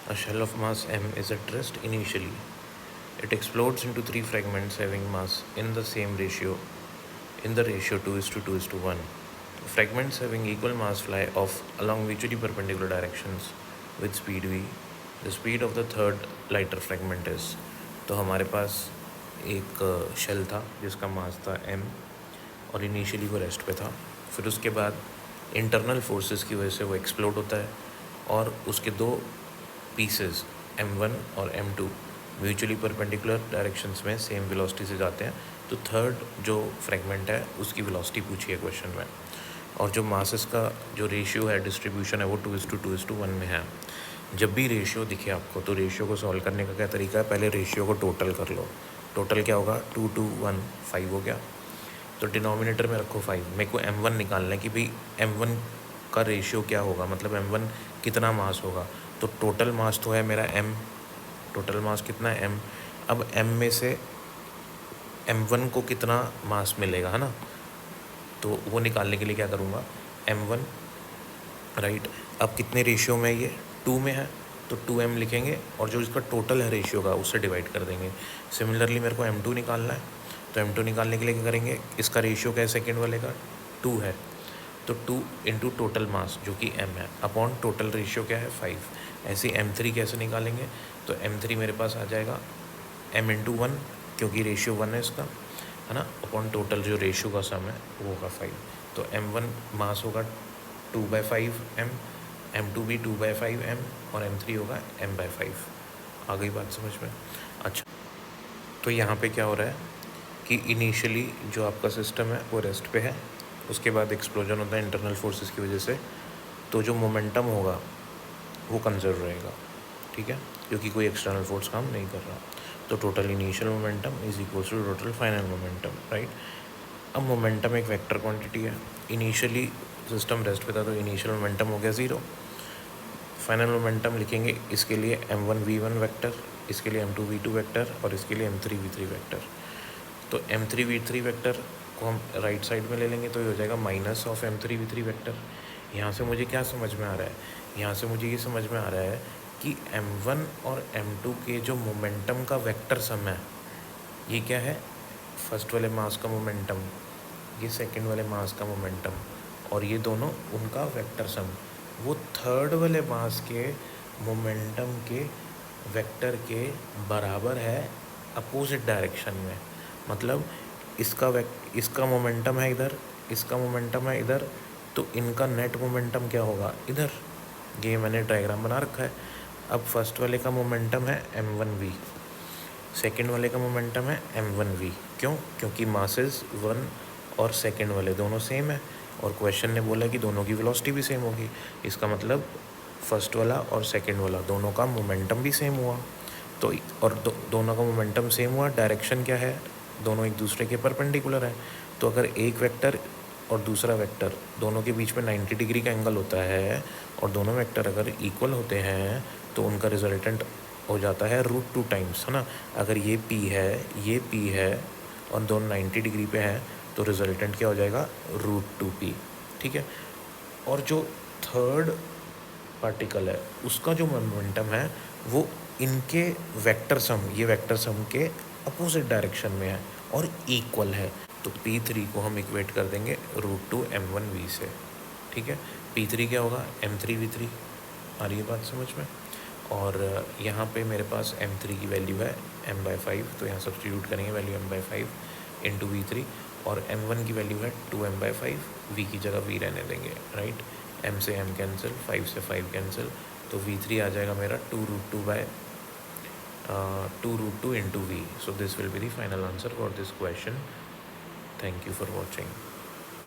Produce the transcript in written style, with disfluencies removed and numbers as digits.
A shell of mass m is at rest initially. It explodes into three fragments having mass in the ratio 2 is to 2 is to 1. Fragments having equal mass fly off along mutually perpendicular directions with speed v. The speed of the third lighter fragment is. तो हमारे पास एक shell था जिसका मास था m और initially वो rest पे था. फिर उसके बाद इंटरनल फोर्सेस की वजह से वो एक्सप्लोड होता है और उसके दो पीसेस m1 और m2 म्यूचुअली परपेंडिकुलर डायरेक्शंस में सेम वेलोसिटी से जाते हैं. तो थर्ड जो फ्रेगमेंट है उसकी वेलोसिटी पूछी है क्वेश्चन में, और जो मासेस का जो रेशियो है, डिस्ट्रीब्यूशन है, वो 2:2:1 में है. जब भी रेशियो दिखे आपको तो रेशियो को सॉल्व करने का क्या तरीका है, पहले रेशियो को टोटल कर लो. टोटल क्या होगा, 2 2 1 5 हो गया. तो डिनोमिनेटर में रखो 5. मेरे को m1 निकालना है कि भाई m1 का रेशियो क्या होगा, मतलब m1 कितना मास होगा. तो टोटल मास तो है मेरा m, टोटल मास कितना है m. अब m में से m1 को कितना मास मिलेगा, है ना. तो वो निकालने के लिए क्या करूँगा, m1 राइट. अब कितने रेशियो में ये 2 में है तो 2m लिखेंगे और जो इसका टोटल है रेशियो का उससे डिवाइड कर देंगे. सिमिलरली मेरे को m2 निकालना है, तो m2 निकालने के लिए क्या करेंगे, इसका रेशियो क्या है सेकेंड वाले का 2 है, तो 2 इंटू टोटल मास जो कि m है अपॉन टोटल रेशियो क्या है 5. ऐसे m3 कैसे निकालेंगे, तो m3 मेरे पास आ जाएगा m इंटू 1 क्योंकि रेशियो 1 है इसका, है ना, अपॉन टोटल जो रेशियो का सम है वो होगा 5. तो m1 मास होगा 2/5m, m2 भी 2/5m और m3 होगा m/5. आ गई बात समझ में. अच्छा, तो यहाँ पे क्या हो रहा है कि इनिशियली जो आपका सिस्टम है वो रेस्ट पे है, उसके बाद एक्सप्लोजन होता है इंटरनल फोर्सेस की वजह से, तो जो मोमेंटम होगा वो कंजर्व रहेगा, ठीक है, क्योंकि कोई एक्सटर्नल फोर्स काम नहीं कर रहा. तो total initial momentum is equals to total final momentum, right. अब मोमेंटम एक वेक्टर क्वांटिटी है. इनिशियली सिस्टम रेस्ट पे था तो इनिशियल मोमेंटम हो गया 0. फाइनल मोमेंटम लिखेंगे इसके लिए m1v1 वेक्टर, इसके लिए m2v2 वेक्टर और इसके लिए m3v3 वेक्टर. तो m3v3 वेक्टर को हम राइट साइड में ले लेंगे तो ये हो जाएगा माइनस ऑफ m3v3 वेक्टर. यहाँ से मुझे क्या समझ में आ रहा है, यहाँ से मुझे ये समझ में आ रहा है कि m1 और m2 के जो मोमेंटम का वेक्टर सम है, ये क्या है, फर्स्ट वाले मास का मोमेंटम, ये सेकंड वाले मास का मोमेंटम, और ये दोनों उनका वेक्टर सम, वो थर्ड वाले मास के मोमेंटम के वेक्टर के बराबर है अपोजिट डायरेक्शन में. मतलब इसका मोमेंटम है इधर, इसका मोमेंटम है इधर, तो इनका नेट मोमेंटम क्या होगा इधर. ये मैंने डायग्राम बना रखा है. अब फर्स्ट वाले का मोमेंटम है m1v, सेकंड वाले का मोमेंटम है m1v. क्यों, क्योंकि मासेस 1 और सेकंड वाले दोनों सेम है और क्वेश्चन ने बोला कि दोनों की वेलोसिटी भी सेम होगी. इसका मतलब फर्स्ट वाला और सेकंड वाला दोनों का मोमेंटम भी सेम हुआ. तो और दोनों का मोमेंटम सेम हुआ, डायरेक्शन क्या है, दोनों एक दूसरे के परपेंडिकुलर है. तो अगर एक वेक्टर और दूसरा वेक्टर दोनों के बीच में 90 डिग्री का एंगल होता है और दोनों वेक्टर अगर इक्वल होते हैं तो उनका रिजल्टेंट हो जाता है √2 टाइम्स, है ना. अगर ये P है और दोनों 90 डिग्री पे हैं तो रिजल्टेंट क्या हो जाएगा √2P, ठीक है. और जो थर्ड पार्टिकल है उसका जो मोमेंटम है वो इनके वेक्टर सम, ये वेक्टर सम के अपोजिट डायरेक्शन में है और इक्वल है. तो P3 को हम इक्वेट कर देंगे √2 m1v से, ठीक है. P3 क्या होगा, m3v3. आ रही है बात समझ में. और यहाँ पे मेरे पास m3 की वैल्यू है m/5, तो यहाँ सब्सटीट्यूट करेंगे वैल्यू m/5 इंटू v3, और m1 की वैल्यू है 2m/5, v की जगह v रहने देंगे, राइट. m से m कैंसिल, 5 से 5 कैंसिल, तो v3 आ जाएगा मेरा 2√2 into v. So this will be the final answer for this question. Thank you for watching.